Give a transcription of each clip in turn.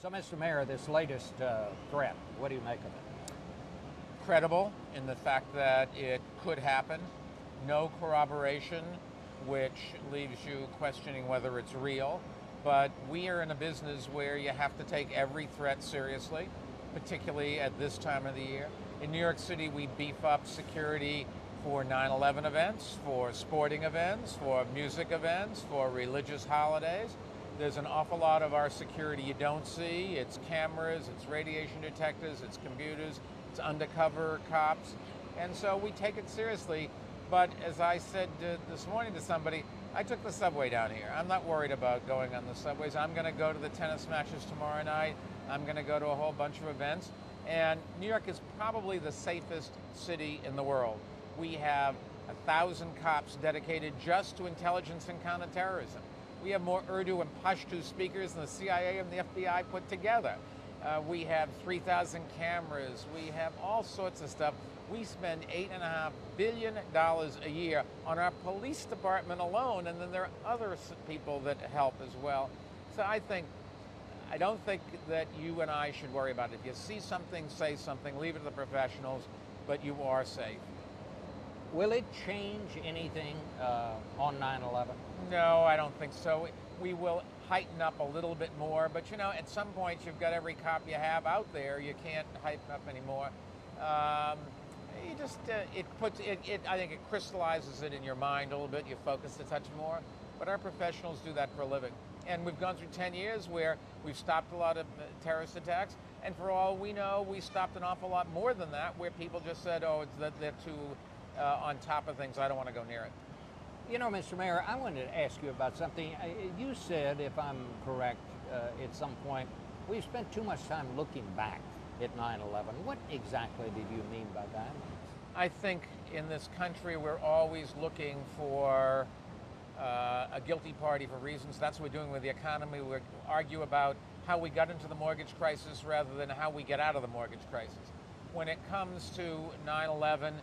So, Mr. Mayor, this latest threat, what do you make of it? Credible in the fact that it could happen. No corroboration, which leaves you questioning whether it's real. But we are in a business where you have to take every threat seriously, particularly at this time of the year. In New York City, we beef up security for 9/11 events, for sporting events, for music events, for religious holidays. There's an awful lot of our security you don't see. It's cameras, it's radiation detectors, it's computers, it's undercover cops. And so we take it seriously. But as I said this morning to somebody, I took the subway down here. I'm not worried about going on the subways. I'm going to go to the tennis matches tomorrow night. I'm going to go to a whole bunch of events. And New York is probably the safest city in the world. We have 1,000 cops dedicated just to intelligence and counterterrorism. We have more Urdu and Pashto speakers than the CIA and the FBI put together. We have 3,000 cameras. We have all sorts of stuff. We spend $8.5 billion a year on our police department alone, and then there are other people that help as well. So I don't think that you and I should worry about it. If you see something, say something, leave it to the professionals, but you are safe. Will it change anything on 9/11? No, I don't think so. We will heighten up a little bit more, but you know, at some point you've got every cop you have out there. You can't heighten up anymore. You just I think it crystallizes it in your mind a little bit. You focus a touch more. But our professionals do that for a living, and we've gone through 10 years where we've stopped a lot of terrorist attacks, and for all we know, we stopped an awful lot more than that, where people just said, "Oh, they're too on top of things. I don't want to go near it." You know, Mr. Mayor, I wanted to ask you about something. You said, if I'm correct, at some point, we've spent too much time looking back at 9/11. What exactly did you mean by that? I think in this country we're always looking for a guilty party for reasons. That's what we're doing with the economy. We argue about how we got into the mortgage crisis rather than how we get out of the mortgage crisis. When it comes to 9/11,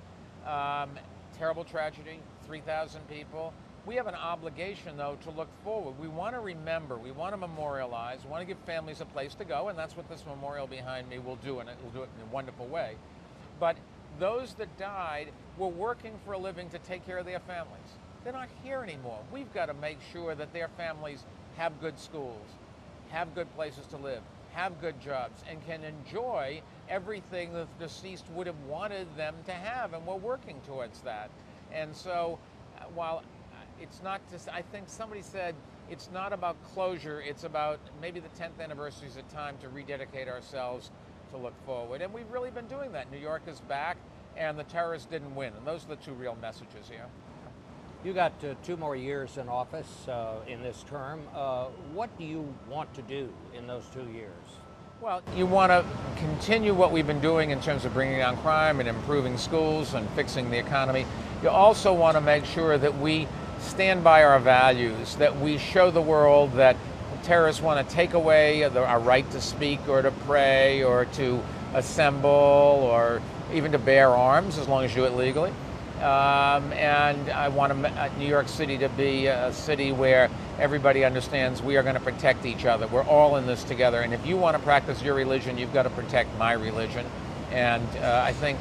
terrible tragedy, 3,000 people. We have an obligation, though, to look forward. We want to remember, we want to memorialize, we want to give families a place to go, and that's what this memorial behind me will do, and it will do it in a wonderful way. But those that died were working for a living to take care of their families. They're not here anymore. We've got to make sure that their families have good schools, have good places to live, have good jobs, and can enjoy everything that the deceased would have wanted them to have, and we're working towards that. And so, while it's not just, I think somebody said, it's not about closure, it's about maybe the 10th anniversary is a time to rededicate ourselves to look forward. And we've really been doing that. New York is back, and the terrorists didn't win. And those are the two real messages here. You got 2 more years in office in this term. What do you want to do in those 2 years? Well, you want to continue what we've been doing in terms of bringing down crime and improving schools and fixing the economy. You also want to make sure that we stand by our values, that we show the world that terrorists want to take away our right to speak or to pray or to assemble or even to bear arms, as long as you do it legally. And I want New York City to be a city where everybody understands we are going to protect each other. We're all in this together. And if you want to practice your religion, you've got to protect my religion. And I think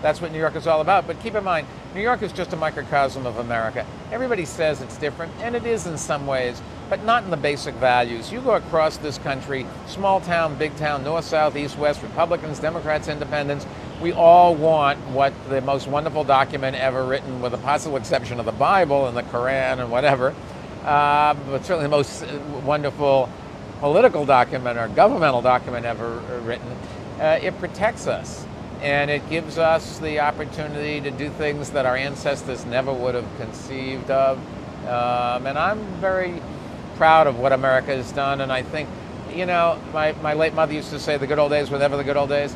that's what New York is all about. But keep in mind, New York is just a microcosm of America. Everybody says it's different, and it is in some ways, but not in the basic values. You go across this country, small town, big town, north, south, east, west, Republicans, Democrats, independents, we all want what the most wonderful document ever written, with the possible exception of the Bible and the Quran and whatever, but certainly the most wonderful political document or governmental document ever written. It protects us, and it gives us the opportunity to do things that our ancestors never would have conceived of. And I'm very proud of what America has done, and I think, you know, my late mother used to say the good old days were never the good old days.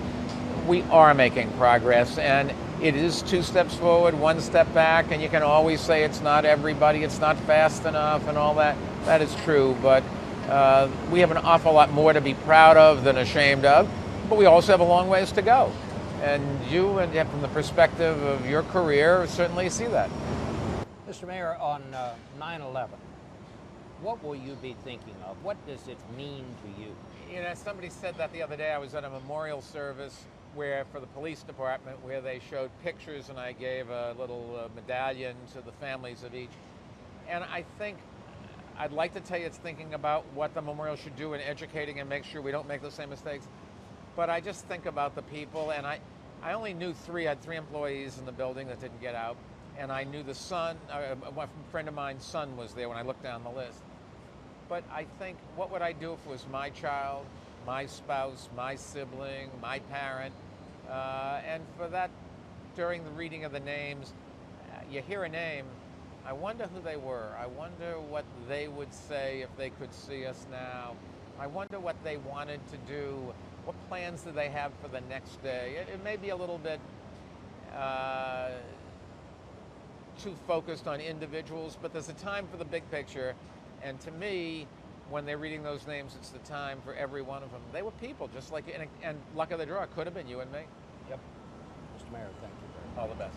We are making progress, and it is 2 steps forward, 1 step back, and you can always say it's not everybody, it's not fast enough and all that. That is true, but we have an awful lot more to be proud of than ashamed of, but we also have a long ways to go. And you, and from the perspective of your career, certainly see that. Mr. Mayor, on 9/11, what will you be thinking of? What does it mean to you? You know, somebody said that the other day. I was at a memorial service where, for the police department, where they showed pictures, and I gave a little medallion to the families of each. And I think I'd like to tell you it's thinking about what the memorial should do in educating and make sure we don't make the same mistakes. But I just think about the people, and I only knew three. I had three employees in the building that didn't get out, and I knew the son. A friend of mine's son was there when I looked down the list. But I think, what would I do if it was my child, my spouse, my sibling, my parent? And for that, during the reading of the names, you hear a name, I wonder who they were. I wonder what they would say if they could see us now. I wonder what they wanted to do. What plans do they have for the next day? It may be a little bit too focused on individuals, but there's a time for the big picture. And to me, when they're reading those names, it's the time for every one of them. They were people, just like, and luck of the draw, it could have been you and me. Yep. Mr. Mayor, thank you very much. All the best.